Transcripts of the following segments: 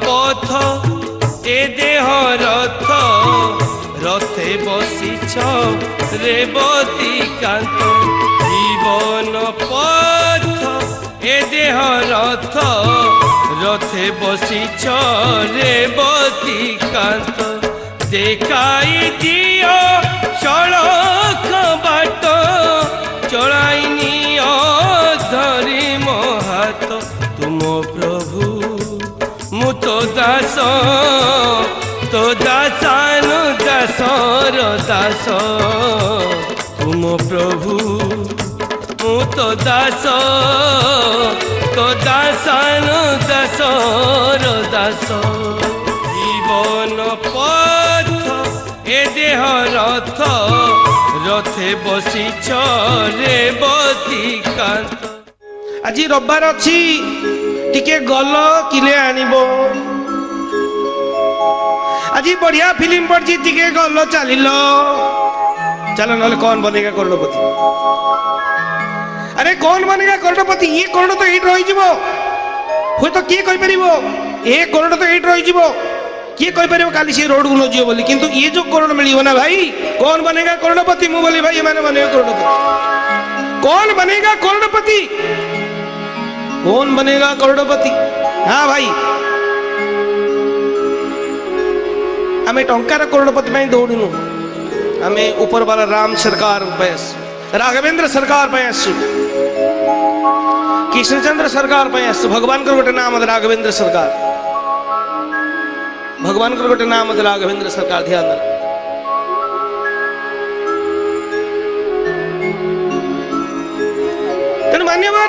পথ এ দেহ রথ রথে বসিছ রেবতী কান্ত জীবন পথ এ দেহ রথ রথে বসিছ রেবতী কান্ত দেখাই দিও সড়ক বাট চড়াই নিও ধরি মো হাত তুম প্রভু মু তো দাস তো দাসানু দাসর দাস তুম প্রভু মু তো দাস তো দাসানু দাসর দাস জীবন পথ এ দেহ রথ রথে বসিছ রেবতী কান্ত আজ রবিবার অছি টিকে গল কিনে আনিব আজ বঢ়িয়া ফিল্ম পড়ছি টিকে গল চালিল চাল নহলে কौन बनेगा करोड़पति अरे कौन बनेगा करोड़पति ये करोड़ तो एट रही जीवो हुए तो किए कहि परिबो ए करोड़ तो एट रही जीवो किए कहि परिबो काली से रोड को न जियो बोली किंतु ये जो करोड़ मिलियो ना भाई कौन बनेगा करोड़पति मु बोली भाई माने बनेगा करोड़पति कौन बनेगा करोड़पति कौन बनेगा करोड़पति हाँ भाई आमे टंकार करोड़पति में दौड़नु आमे ऊपर वाला राम सरकार पैस राघवेंद्र सरकार पैस कृष्णचंद्र सरकार पैस भगवान कर गोटे नाम राघवेंद्र सरकार भगवान कर गोटे नाम राघवेंद्र सरकार ध्यान दे तेणु मान्यवर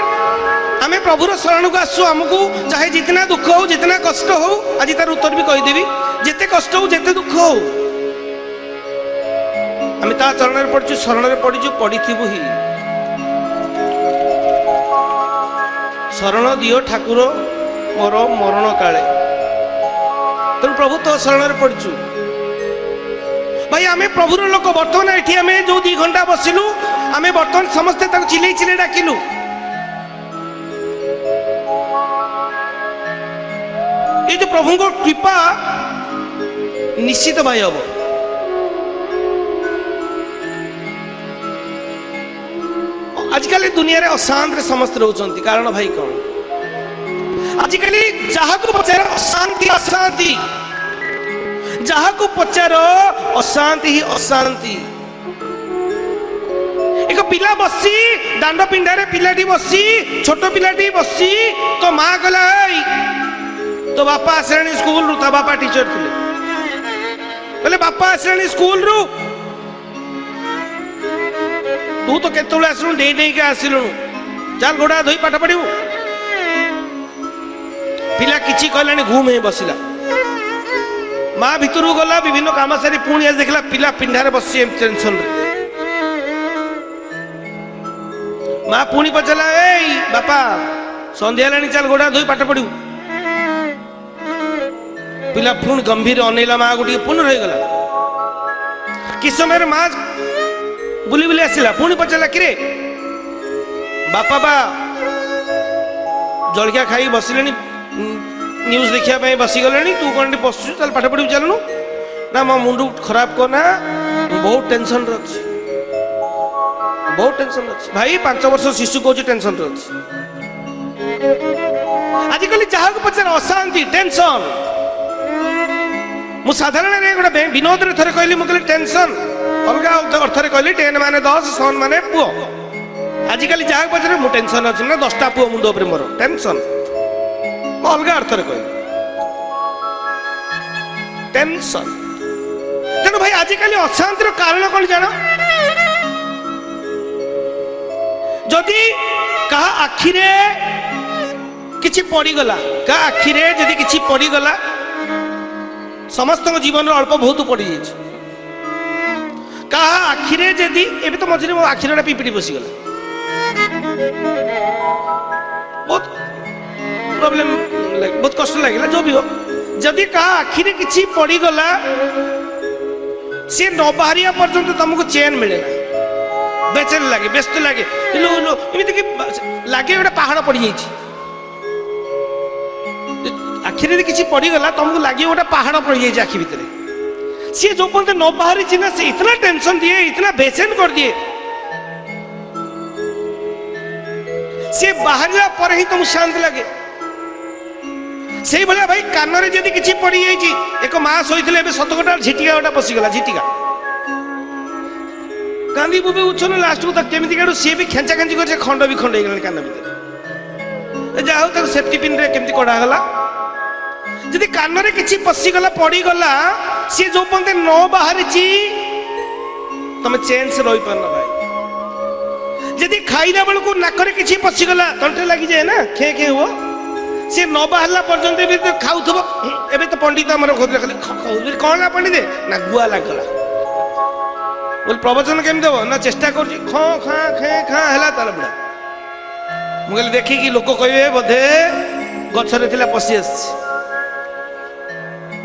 आमे प्रभुर शरण को आसु आमको चाहे जितना दुख हो जितना कष्ट हो आज तार उत्तर भी कहीदेवी जिते कष्ट हो जिते दुख हो आमे ता चरण में पड़चु शरण में पड़चु पड़िथिबु ही शरण दियो ठाकुर मोर मरण काले तेणु प्रभु तो शरण में पड़चु भाई आमे प्रभुर लोक बर्तमान एठी आमे जो 2 घंटा बसिलु आमे बर्तमान समस्ते ताको चिल्लै चिल्लै डाकिलु ये जो प्रभु को कृपा निश्चित भाई हम आजकल दुनिया रे अशांत समस्त रोचंती कारण भाई कौन आजकल जहाँ को पचार अशांति अशांति जहाँ को पचार अशांति ही अशांति एक पिला बसी दांड पिंडारे पिलाटी बसी छोट पिलाटी बसी तो माँ गला तो बापा आसलानी स्कूल रु ता बापा टीचर थे बोले बापा आसलानी स्कूल रु तू तो केतुले आसलु डे डे के आसिलु चल गोड़ा धोई पाठ पढ़िबु पिला किछि कहलानी घूम हे बसिला माँ भितरु गला विभिन्न काम सारी पुणी आज देखला पिला पिंडारे बसी टेंशन रे माँ पुणी पचला ए बापा संध्या लानी चल गोड़ा धोई पाठ पढ़िबु पिला पुणी गंभीर अनेला माँ गोटे पुनः रही गला कि समय माँ बुली बुली आसला पुणी पचारा कि बापा बा जलखिया खाई बसिले न्यूज देखा बसीगले तू कौन बसु चल पाठ पढ़ी चलनु ना मो मुंड खराब करना बहुत टेंशन अच्छी बहुत टेंशन अच्छी भाई 5 वर्ष शिशु कौच टेंशन अच्छी आजिकल जहाँ को पचार अशांति टेंशन मु साधारण गोटे विनोद थे कहली मुझे टेंशन अलग अर्थ कहली 10 माने 10 सन माने पुओ आजिकल जहाँ पचारे मु टेंशन अच्छी ना 10टा पुओ मुंड उपर मोर टेंशन अलग अर्थ कहली टेंशन तेणु भाई आजिकल अशांतिर कारण कौन जान जदि कहा आखिरे किछि पड़ीगला का आखिरे जदि किछि पड़ीगला समस्त जीवन अल्प बहुत पड़ी जाए क्या आखिरे जदि एबे तो मझे मो आखिरे पिपिटी बसीगला बहुत प्रॉब्लम बहुत कष्ट लगे जो भी हो जदि कहा आखिरे किछि पड़ीगला सी न बाहरिया पर्यंत तुमको चैन मिले ना बेचैन लगे व्यस्त लगे लगे गोटे पहाड़ पड़ जाए आखिरे किसी पड़गला तुमको लगे गोटे पहाड़ पड़ जाए आखि भितर सी जो पर्यंत न बाहरी ना से इतना टेंशन दिए इतना बेचैन कर दिए सी बाहर पर ही तुमको शांति लगे से भाई भाई कान में जब किसी पड़ जाए एक माँ शोते 7 घंटा झिटिका गोटा पशिगला झिटिका कांदी बुबे उछन लास्ट को तक केमिति काडू सी भी खेंचा खेंची कर खंड भी खंड गला कान भीतर जा हो तक सेफ्टी पिन रे केमिति कड़ा गला जदि कान रे किछि पसी गला पड़ी गला सी जो पंते न बाहर ची तमे चैन से रही पारना भाई जदि खाइला बेल को नाक रे किछि पसी गला तंटे लागि जाए ना खे खे हो सी न बाहरला पर्यंत भी तो खाउथबो एबे तो पंडित हमर खोदले खाली कोन ला पंडित ना गुआ लागला बोल प्रवचन केम देव ना चेष्टा कर खा खा खे खा है तार बुढ़ा मुझे देखी कि लोक कहे बोधे गचरे थिला पशि आस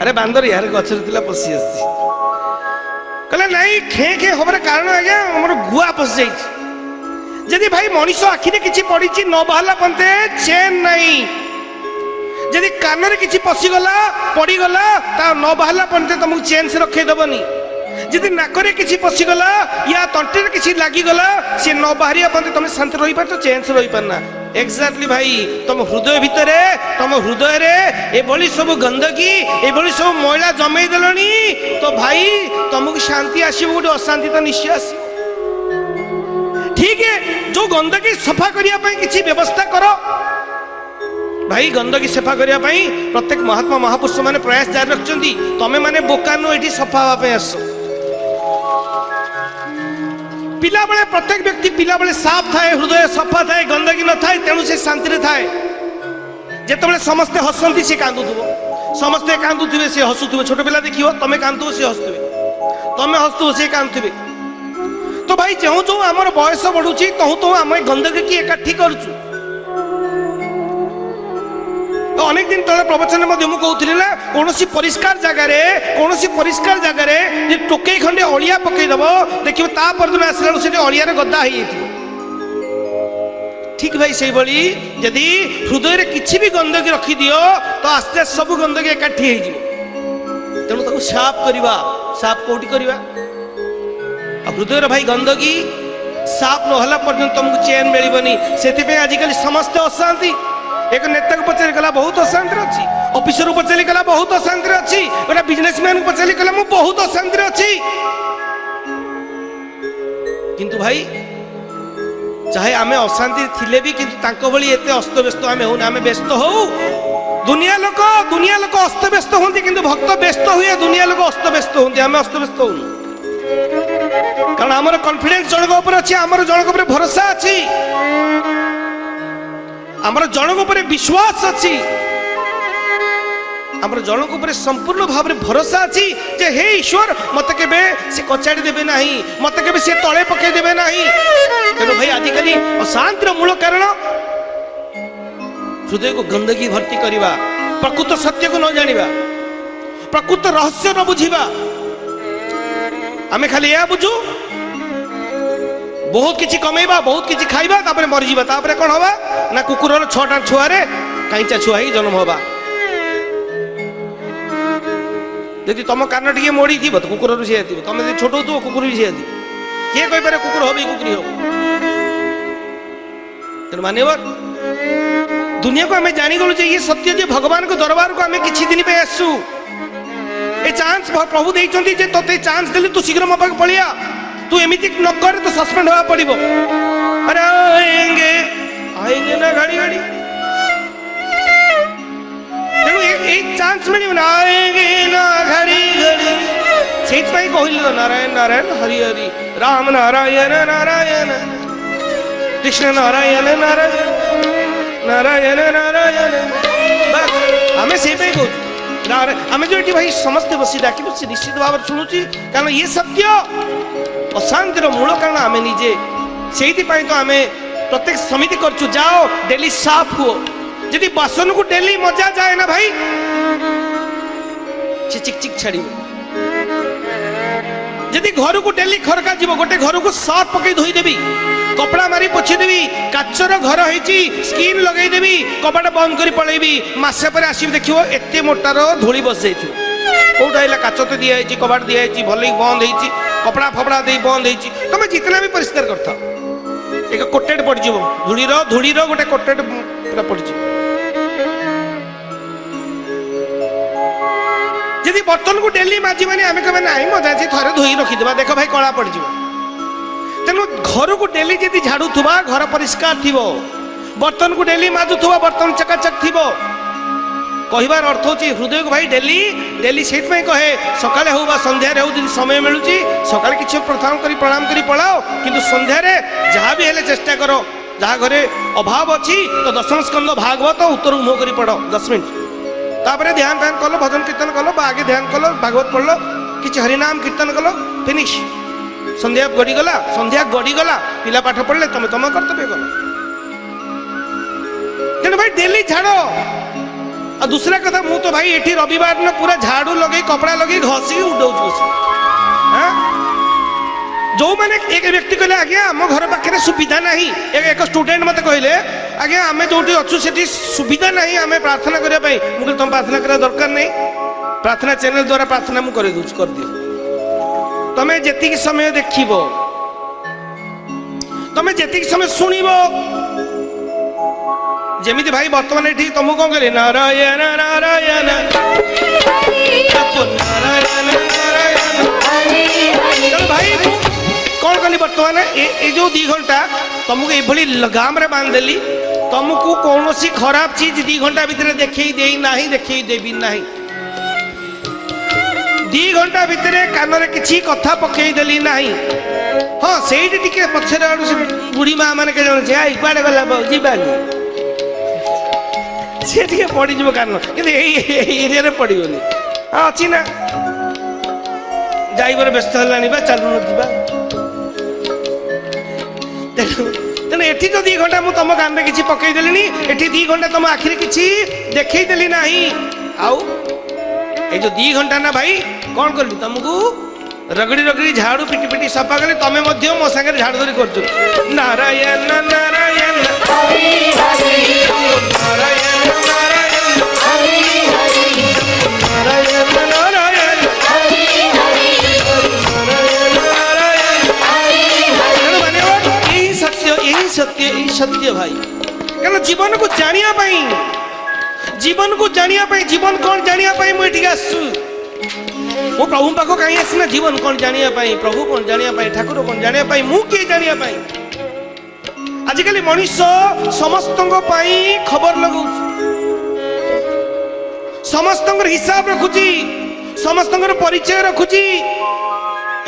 अरे बांदर यार गचरे पशि आस कहला नहीं खे खे हमारे कारण आज्ञा मोर गुआ पशि जाइए जदि भाई मनीष आखिरे किसी पड़ी न बाहला पंते चेन नहीं जदि कान रे किसी पशिगला पड़गला न बाहला पंते तुमको चेन से रखेदबनी जदि नाकरे किसी पशिगला या तंटे किसी लागिगला सी न बाहरिया पंते तुम शांति रही पार तो चैन से रही पारना एक्जाक्टली भाई तुम हृदय भितर तुम हृदय रे ए भली सब गंदगी ए भली सब मैला जमे देलनी तो भाई तुमको शांति आसीबो गोटे अशांति तो निश्चय आसीबो ठीक है जो गंदगी सफा करिया पई किछि व्यवस्था करो भाई गंदगी सफा करिया पई प्रत्येक महात्मा महापुरुष माने प्रयास जारी रखचंती तमे माने बोकानो एठी सफा हवा पई आसो पिला बेले प्रत्येक व्यक्ति पिला बेले साफ थाए हृदय सफा थाए गंदगी न थाए तेणु से शांति थाए जेतबेले समस्ते हसंती से कांदुथुबो समस्ते कांदुथिबे से हसुथुबे छोट पिला देखियो तमे कांदुथुबो से हसुथुबे तमे हसुथुबो से कांदुथिबे तो भाई जो जो हमर बयस बढ़ुची तहु तो हम गंदगी की एकाठी करछु तो अनेक दिन तले प्रवचन मध्य मु कहउथिली ना कोनोसी परिष्कार जगह रे जे टोके खंडे अलिया पकई दबो देखियो ता परदिन आसला से अलिया रे गद्दा होई जेतिबो ठीक भाई सही बड़ी यदि हृदय रे किछि भी गंदगी रखी दियो तो आस्ते सब गंदगी एकाठी होई जिवो तेणु ताको साफ करबा साफ कोठी करबा हृदय रे भाई गंदगी साफ न होला पर्यंत तुमको चैन मिलबनी सेति पे आजिकल समस्त अशांति एक नेता को पचारि गला बहुत अशांति अच्छी ऑफिसर को पचारि गला बहुत अशांति अच्छी गोटे बिजनेसमैन को पचारि गला मु बहुत अशांति अच्छी किंतु भाई चाहे आमे अशांति थिले भी किंतु तांको भली एते अस्त व्यस्त आमे होना आमे व्यस्त हो दुनिया लोक अस्त व्यस्त होंती किंतु भक्त व्यस्त हुए दुनिया लोक अस्त व्यस्त होंती आमे अस्त व्यस्त होनु कारण हमर कॉन्फिडेंस जनक ऊपर अछि हमर जनक ऊपर भरोसा अछि हमर जनक ऊपर विश्वास अछि हमर जनक ऊपर संपूर्ण भाव रे भरोसा अछि जे हे ईश्वर मते केबे से कचाड़ी देबे नाही मते केबे से तळे पके देबे नाही तेनो भाई आदि कली अशांति रो मूल कारण हृदय को गंदगी भर्ती करिवा प्रकृत सत्य को न जानिबा प्रकृत रहस्य न बुझिबा आमे खाली या बुझू बहुत किछि कमेबा बहुत किछि खाइबा तापर मर जीवा तापर कोन होबा ना कुकुर रो 6टा छुआ रे काईचा छुआ ही जन्म होबा यदि तुम कान टिके मोड़ी थी तो कुकुर रो से थी तुम यदि छोट हो कुकुर भी से थी के कहि पारे कुकुर होबी कुकुरी हो तेन मानेवर दुनिया को हमें जानी गलु जे ये सत्य जे भगवान को दरबार को हमें किछि दिन पे आसु ए चांस प्रभु देइचंती जे तोते चांस देली तू शीघ्र मो पाक पळिया तू एमिति न कर तो सस्पेंड होवा पड़िबो अरे आएंगे ना गाड़ी तेणु एक चांस मिलियो ना आएंगे ना घड़ी सेठ पाई कहलिलो नारायण नारायण हरि हरि राम नारायण नारायण कृष्ण नारायण नारायण नारायण नारायण बस हमें से पे कहू आम जो ये भाई समस्ते बसी डाक निश्चित भाव शुणुची कारण ये सत्य अशांतिर मूल कारण आम निजे से तो आम प्रत्येक समिति करचु जाओ डेली साफ हुओ यदि बासन को डेली मजा जाए ना भाई से चिक चिक छाड़ी यदि घर को डेली खरका जीव गोटे घर को सर्फ पकई धोईदेवी कपड़ा मारी पोछीदेवी काचर घर होती स्किन लगेदेवी कबाट बंद कर पलैबी मसे पर आसबि देख एत मोटार धूली बस जाइए कौटा है काच तो दिखाई कबाट दिखाई भल बंद हो कपड़ा फपड़ा दे बंद हो तुम जितना भी परिष्कार कर एक कोटेड पड़ धूलीर गोटे कोटेड पूरा पड़ जदि बर्तन को डेली माजिबानी आम कहे ना मजा थे धोई रखीदे देख भाई कला पड़ तेणु घर को डेली जदि झाड़ू थुबा घर परिष्कार थी बर्तन को डेली माजुवा बर्तन चकाचक थी कहबार अर्थ हो हृदय को भाई डेली डेली से कहे सकाले हो सन्धार हो समय मिलूँ सकाले किसी प्रथम कर प्रणाम कर पलाओ किंतु सन्धार जहाँ भी हेले चेष्टा करो जहाँ घरे अभाव अच्छी तो दशम स्कंद भागवत उत्तर मुह कर पढ़ 10 मिनट तापर ध्यान ध्यान कल भजन कीर्तन कल आगे ध्यान कल भागवत पढ़ल कि हरिनाम कीर्तन कल फिनिश संध्या गड़ीगला पिला पाठ पढ़ले तुम तुम कर्तव्य कल तेणु भाई डेली झाड़ और दूसरा कथा मु तो भाई ये रविवार न पूरा झाड़ू लगे कपड़ा लगे घसी उड़ाऊँ जो मैंने एक व्यक्ति कहले आज्ञा आम घर पाखे सुविधा ना एक स्टूडेंट मत कहले आज्ञा आम जो अच्छु से सुविधा ना आम प्रार्थना करने मुझे तुम प्रार्थना करने दरकार नहीं प्रार्थना चैनल द्वारा प्रार्थना मुझे कर दियो तमें जी समय देख तमें जी समय शुण जमी भाई बर्तमान ये तुमको कौन कह नारायण नारायण भाई कौन कली बर्तमान ये जो 2 घंटा तुमको ये लगाम रे बांधदेली तुमको कौन सी खराब चीज 2 घंटा भितर देखई देवी ना 2 घंटा भितर कान में किसी कथा पकईदेली ना हाँ से पचर बुढ़ी माँ मैंने कड़े गला जीवानी सी टे पड़ कान कि एरिया पड़ोनी हाँ अच्छी ना ड्राइवर व्यस्त है चलू ना तेणु ये जो 2 घंटा मुझे तुम कान में किसी पकईदेली ये 2 घंटा तुम आखिरी किसी देखईदेली ना आउ ये जो 2 घंटा ना भाई कौन कर तुमको रगड़ी रगड़ी झाड़ू पिटी पिटी सफा कले तमें मो सागर झाड़ धरी कर नारायण नारायण यही सत्य भाई क्या जीवन को जानिया जीवन कौन जानिया मुझे आसु मो प्रभु पाख कहीं आसना जीवन कौन जानिया प्रभु कौन जानिया ठाकुर कौन जानिया मु किए जानिया आजिकल मनीष समस्त खबर लगू समस्त हिसाब रखुची समस्त परिचय रखुची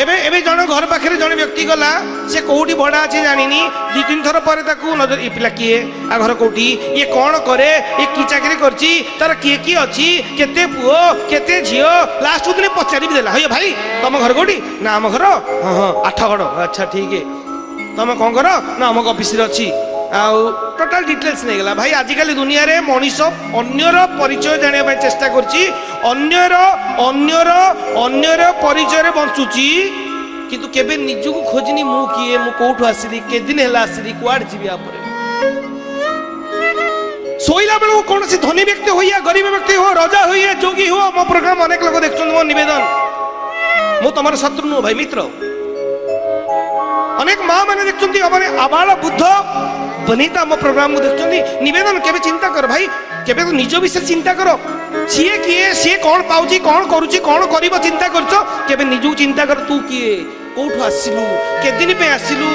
एबे जन घर पाखे जन व्यक्ति गला से कौटी भड़ा अच्छे जानी 2-3 थर पर नजर ये पिला किए आ घर कौटी ये कौन करे ये कि चाकरी करची तार किए किए अच्छी केते पुओ केते झियो लास्ट दिन पचारि भी देला हे भाई तुम घर कौटी ना आम घर हाँ हाँ 8 गड़ अच्छा ठीक है तुम कौन कर ना अमुक ऑफिस अच्छी आउ टोटाल डिटेल्स नहीं गला भाई आजिकल दुनिया रे मनीष अन्यर परिचय जानिया चेष्टा करची अन्यर परिचय रे बंचुची किंतु केबे निजु को खोजनी मु किए मु कोठु आसीली के दिन हेला आसीली कुआड जीवी आपरे सोइला बेलू कौन सी धनी व्यक्ति हो या गरीब व्यक्ति हो राजा हो या जोगी हो मो प्रोग्राम अनेक लोग देखछन मो निवेदन मु तमर शत्रु नो भाई मित्र अनेक माँ मैंने देखते आबाल बुद्ध बनीता मो प्रोग्राम को देखते निवेदन केबे चिंता कर भाई केबे तो निज विषय चिंता करो सीए किए सी कौन पाउची कौन करुची कौन करिवो चिंता करछो केबे निजु चिंता कर तू किए कोठु आसिलु के दिन पे आसिलु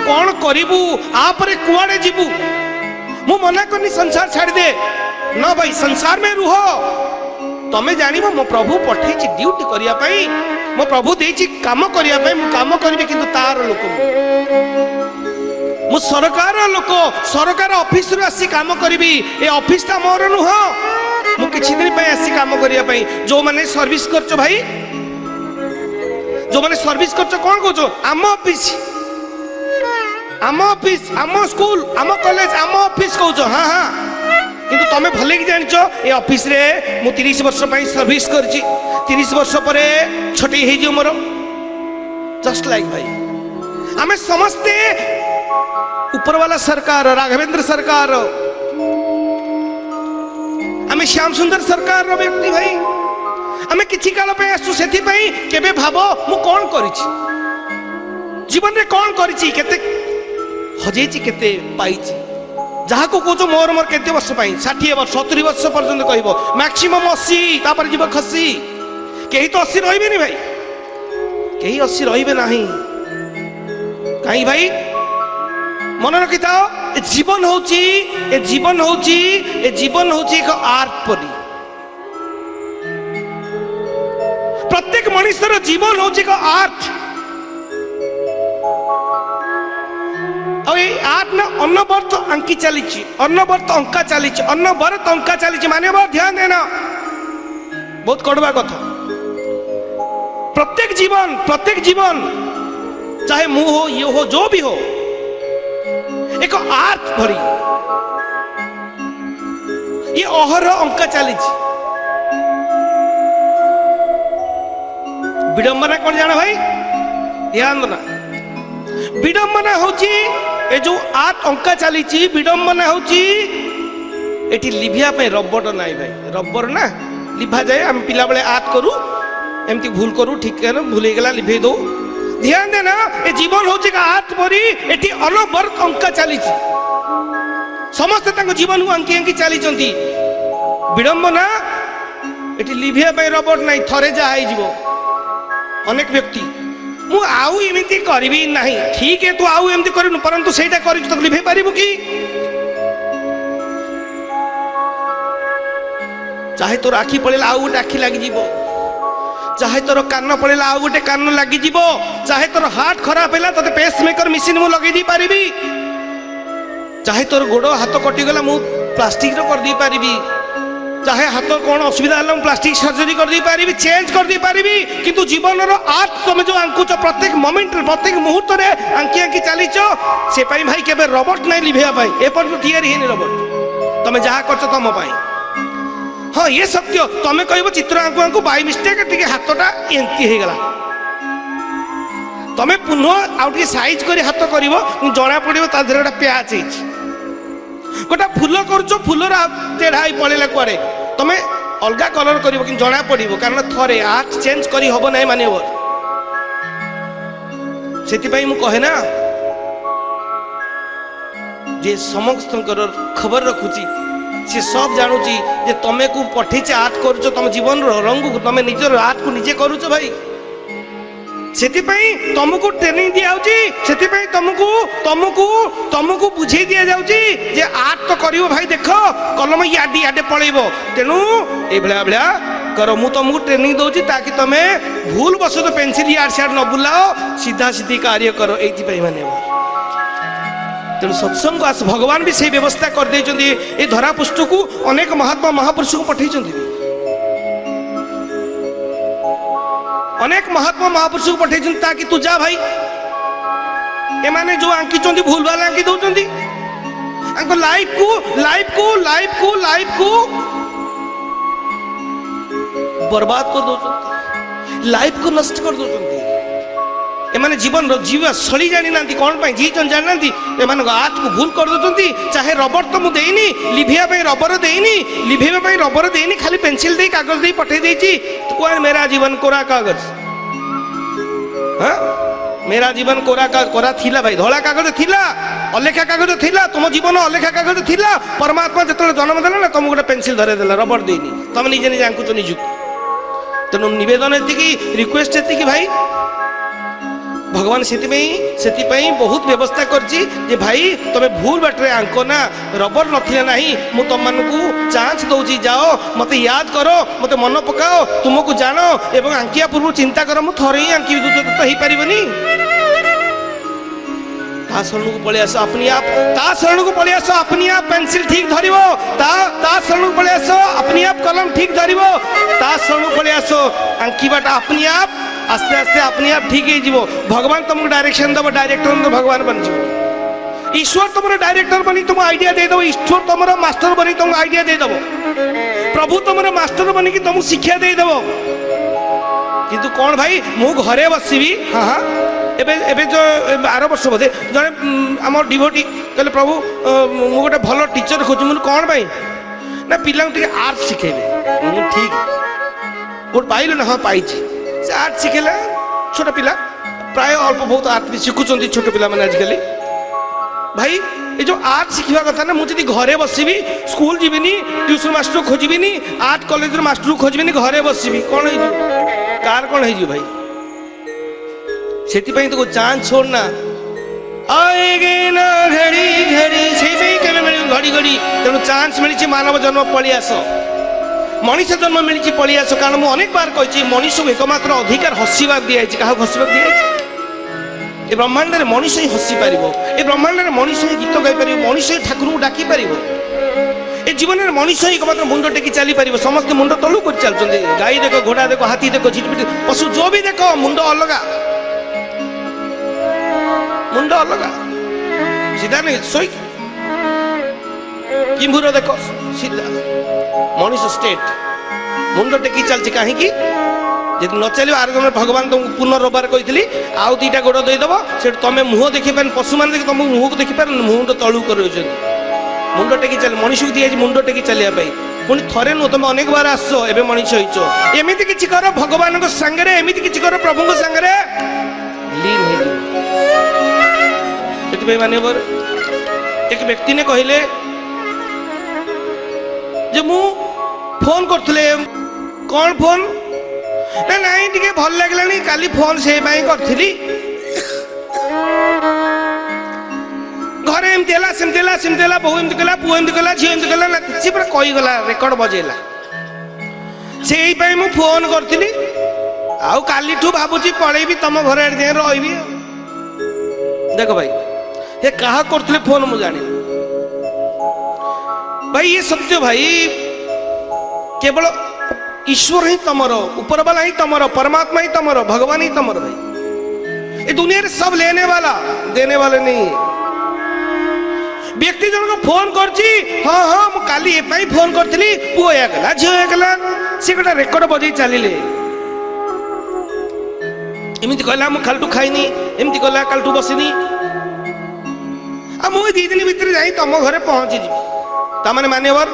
कौन करिवु आ परे कुआडे जीवु मु मना करनी संसार छाड़ दे ना भाई संसार में रुह तमे जानिबो मो प्रभु पठेछि ड्यूटी करिया पई मो प्रभु देछि काम करिया पई मु काम करबे किंतु तार लोक मु सरकार लोक सरकार ऑफिस रु आसी काम करबी ए ऑफिस ता मोर नुह मु किछि दिन पई आसी काम करिया पई जो माने सर्विस करछो भाई जो माने सर्विस करछो कोन कहछो आम ऑफिस आम स्कूल आम कॉलेज आम ऑफिस कहछो हां हां किंतु तमें भले कि जान ये ऑफिस रे मु 30 वर्ष सर्विस करची 30 वर्ष पर छटी मोर जस्ट लाइक भाई आमे समस्ते ऊपर वाला सरकार राघवेंद्र सरकार आमे श्याम सुंदर सरकार रो व्यक्ति भाई आमे किछि काल पे आसु सेथि पई केबे भाबो मु कोन करिछि जीवन रे कोन करिछि केते हजेछि केते पाइछि जहा को कोचो मोर मोर केते वर्ष पाई 60 वर्ष 70 वर्ष पर्यंत कहबो मैक्सिमम 80 तापर जीव खसी केही तो 80 रहिबे नि भाई केही 80 रहिबे नाही काई भाई मन रखि थाओ ए जीवन होची एक आर्ट परी प्रत्येक मनुष्यर जीवन होची एक आर्ट आर्ट ना अनबरत अंकी चली अनबरत अंका चली माने ध्यान देना बहुत कड़वा कथा प्रत्येक जीवन चाहे मुंह हो ये हो जो भी हो एक आर्ट भरी ये अहर अंका चली विडंबना कौन जाना भाई ध्यान देना विडंबना होची ए जो आर्ट अंका चली विडंबना होची एटी लिभिया पे रबर नाई भाई रबर ना लिभा जाए हम पिला बेले आर्ट करू एमती भूल करू ठीक है ना भूल गला लिभे दो ध्यान देना ए जीवन होची का आर्ट परी एटी अनबरत अंका चली समस्त तांको जीवन को अंकी अंकी चली चंती विडंबना एटी लिभिया पे रबर नाई थरे जा आइ जीवो अनेक व्यक्ति मु आउ एमती करबी नहीं ठीक है तू आउ एमती करिनु परंतु सेटा करि तो लिभे पारिबु की चाहे तोर आखी पड़ेला आउ गोटे आखी लागी जीवो चाहे तोर कान पड़ेला आउ गोटे कान लागी जीवो चाहे तोर हार्ट खराब हैला तते पेसमेकर मशीन मु लगे दी पारिबी चाहे तोर गोड़ो हाथ कटि गला मु प्लास्टिक रो कर दी पारिबी चाहे हाथ कौन असुविधा है प्लास्टिक सर्जरी कर दी पारिबी चेंज कर दी पारिबी किंतु जीवन रो आर्ट तुम जो आंकुच प्रत्येक मोमेंट प्रत्येक मुहूर्त रे आंकी आंकी चलीचो से पाई भाई केबे रोबोट नै लिभेया पाई ए पर तैयारी हेनी रोबोट तमे जहा करछ तम पाई हां ये सत्य तमे कहबो चित्र आंकु आंकु बाय मिस्टेक टिके हाथटा एंती हे गला तमे पुनः आउट के साइज करी हाथ करिवो जणा पड़िवो ता देरटा प्याच हेछि गोटा फूल करछो फूलर तेढ़ाई पड़ेला कुआडे तमे अलगा कलर करिवो कि जणा पड़िवो कारण थरे आर्ट चेंज करी हबो नै माने सेति पई मु कहे ना जे समस्त खबर रखुची से सब जानूची जे तमे को पठेचे आर्ट करूचो तम जीवन रंग को तमे निजर आर्ट को निजे करूचो भाई सेति पई तुमको ट्रेनिंग दिया जाउची सेति पई तुमको बुझे दिया जाउची जे आर्ट तो करिवो भाई देखो कलम याडी याडे पळेबो तेनु ए भला भला करो मु तुमको ट्रेनिंग दोची ताकि तमे भूल बसो तो पेंसिल याड शाड न बुलाओ सीधा सीधी कार्य करो एति पई माने तेनु सत्संग आस भगवान भी से व्यवस्था कर दे चंदी ए धरा पुष्ट को अनेक महात्मा महापुरुष को पठै चंदी अनेक महात्मा महापुरुष को पठे ताकि तू जा भाई ए माने जो आंकी चंदी भूल वाला आंकी दो चंदी अंको लाइफ को बर्बाद कर दो चंदी लाइफ को नष्ट कर दो चंदी ए माने जीवन जीवा सड़ी जानी नांती कोन पई जी चन जान नांती ए माने आर्ट को भूल कर दो चंदी चाहे रबर तो मु देइनी लिभिया पे रबर देइनी लिभिया पे रबर देइनी खाली पेंसिल दे कागज दे पठे देची तो कोन मेरा जीवन कोरा कागज हां मेरा जीवन कोरा थिला भाई धोला कागज थिला अलेखा कागज थिला तुम जीवन अलेखा कागज थिला परमात्मा जतले जन्म देला ना तुम गोटे पेंसिल धरे देला रबर देइनी तुम निजे निजे आंकु तो निजु तेनु निवेदन एति की रिक्वेस्ट एति की भाई भगवान से बहुत व्यवस्था कर भाई तमे भूल बाटे आंको ना रबर नथिला नहीं मु तुम मानू चांस दौची जाओ मते याद करो मते मन पकाओ तुमको जानो एवं आंकिया पूर्व चिंता करो मु थरे ही आंकी तो हो पारिबनी ता शरण को पळे आसो अपनी आप ता शरण को पळे आसो अपनी आप पेंसिल ठीक धरिवो ता शरण को पळे आसो अपनी आप कलम ठीक धरिवो ता शरण को पळे आसो आंकी बाटा अपनी आप आस्ते आस्ते अपने आप ठीक हो भगवान तुमको डायरेक्शन दब डायरेक्टर तो भगवान बन जाओ ईश्वर तुम डायरेक्टर बनी तुम आइडिया दे दो ईश्वर तुम मास्टर बनी तुम आइडिया दे दब प्रभु तुम मास्टर बनी कि तुमको शिक्षा दे दब किंतु कौन भाई मु घरे बसबी हाँ हाँ ଏବେ ଏବେ जो आर वर्ष बोधे जड़े आम डिभोटी कहले प्रभु मु गोटे भल टीचर खोज मुझे कौन पाई ना पिला आर्ट शिखेबे ठीक गोटे पाइल ना हाँ पाई से आर्ट शिखेला छोट पिला प्राय अल्प बहुत आर्ट भी शिखुं छोट पिला मैंने आजिकल भाई ये जो आर्ट शिखा कथा ना मुझे घरे बसबी स्कूल जीविनी ट्यूशन मास्टर खोजबिनी आर्ट कॉलेज मास्टर खोजबिनी घरे बसबी कौन हो कार कौन हो भाई से तो चांस छोड़ना आएगे ना घड़ी घड़ी से घड़ी घड़ी तेणु चांस मिली मानव जन्म पलि आस मनीष जन्म मिली पलि आस कारण मुझे अनेक बार कही मनीष को एकमात्र अधिकार हसवा दिखाई क्या हसवा दिखाई ए ब्रह्मांड में मनीष ही हसी पार ए ब्रह्मांड में मनीष ही गीत गाई पार मनीष ही ठाकुर को डाकी पार ए जीवन में मनीष ही एकमात्र मुंड टेकी चली पार समस्त मुंड तलू कर चलते गाई देख घोड़ा देख हाथी देख झिटपिट पशु जो भी देख मुंड अलग मुंड अलग सीधा नहीं सोई किंभूर देख सीधा मनीष स्टेट मुंड टेकी चलती कहीं जब न चलो आर जन भगवान तुमको पुनर्बार कही आउ दीटा गोड़ देदेव से तुम मुह देखिपार पशु मैंने तुम मुह को देखिपार मुंड तलू कर मुंड टेकी चल मनीष को दिखाई मुंड टेकी चलिया पुणी थरे नुह तुम अनेक बार आस ए मनीष होमती किसी कर भगवान सांगे एमती किसी कर प्रभु सांगे लीन हो मानवर एक व्यक्ति ने कहले जे मु फोन करथले कौन फोन ना नहीं टिके भल लगलानी काली फोन से करथली घरे एमती हला सेमती हला सेमती हला बहु एमती कला पुओ एमती कला झियो एमती कला ना सी पूरा कही गला रेकर्ड बजेला सेई पई मु फोन करथली आउ काली ठू भाबुची पळेबी तम घरे जे रहबी देखो भाई ये कहा करथले फोन मु जानी भाई ये सत्य भाई केवल ईश्वर ही तमर ऊपर वाला ही तमर परमात्मा ही तमर भगवान ही तमर भाई ये दुनिया में सब लेने वाला देने वाले नहीं है व्यक्ति जन को फोन करची हाँ हाँ मु काली ए पाई फोन करथली पुओ या गला झियो या गला से गोटा रेकर्ड बजै चलिले एमती कहला मु खालटू खाइनी एमती कहला कालटू बसिनी आ मु 2 दिन भीतर जाई तम घरे पहुंची जी तामाने मान्यवर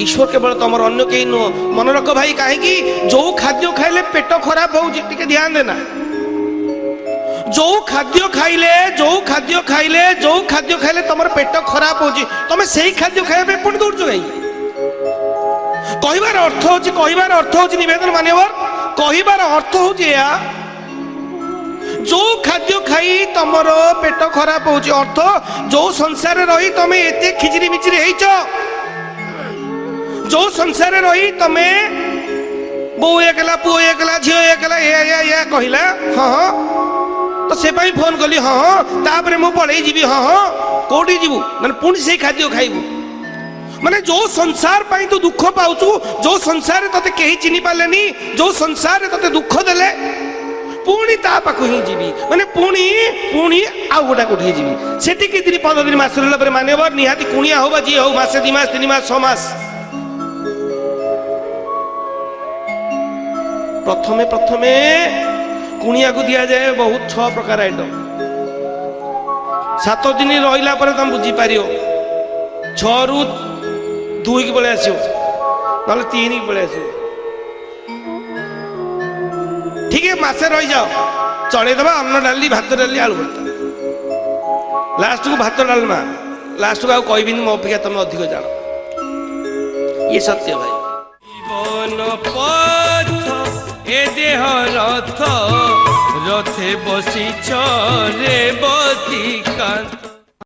ईश्वर केवल तुम अन्य कहीं नुह मन रख भाई कहीं जो खाद्य खाइले पेट खराब हो ध्यान देना जो खाद्य खाइले तुम पेट खराब हो तुम से खाद्य खाइबे पुणी दौड़ कहीं कहबार अर्थ हो निवेदन मान्यवर कहबार अर्थ हो जो खाद्य खाई तुमर पेट खराब हो अर्थ जो संसार रही तुम एत खिचरी मिचरी जो संसार रही तमे बो एकला पुओ एकला झियो एकला या कहला हाँ तो से फोन कली हाँ तापर मु पड़े जीवी हाँ कौटी जीवु माने पुणी से खाद्य खाइबु माने जो संसार पाई तू दुख पाउचु जो संसार तते केही चिनी पालेनी जो संसार तते दुख देले पुणी ता पाखु ही जीवी माने पुणी आउ गोटा कोठी जीवी सेठी के दिन 15 दिन मास रहला पर मानेवर निहाती कुणिया होबा जी हो मासे 2 मास 3 मास 6 मास प्रथमे कुणिया को दिया जाए बहुत 6 प्रकार आइटम 7 दिन रहिला पर तुम बुझी पारियो 6 रु 2 की पळे आसियो नले 3 की पळे आसियो ठीक है मासे रही जाओ चढ़े दबा अन्न डाली भात डाली आलू भर्ता लास्ट को भात डालमा लास्ट को आ कहबिनी मो अपेक्षा तुम अधिक जान ये सत्य भाई जीवन पथ ए देह रथ रथे बसी रे बती कांत।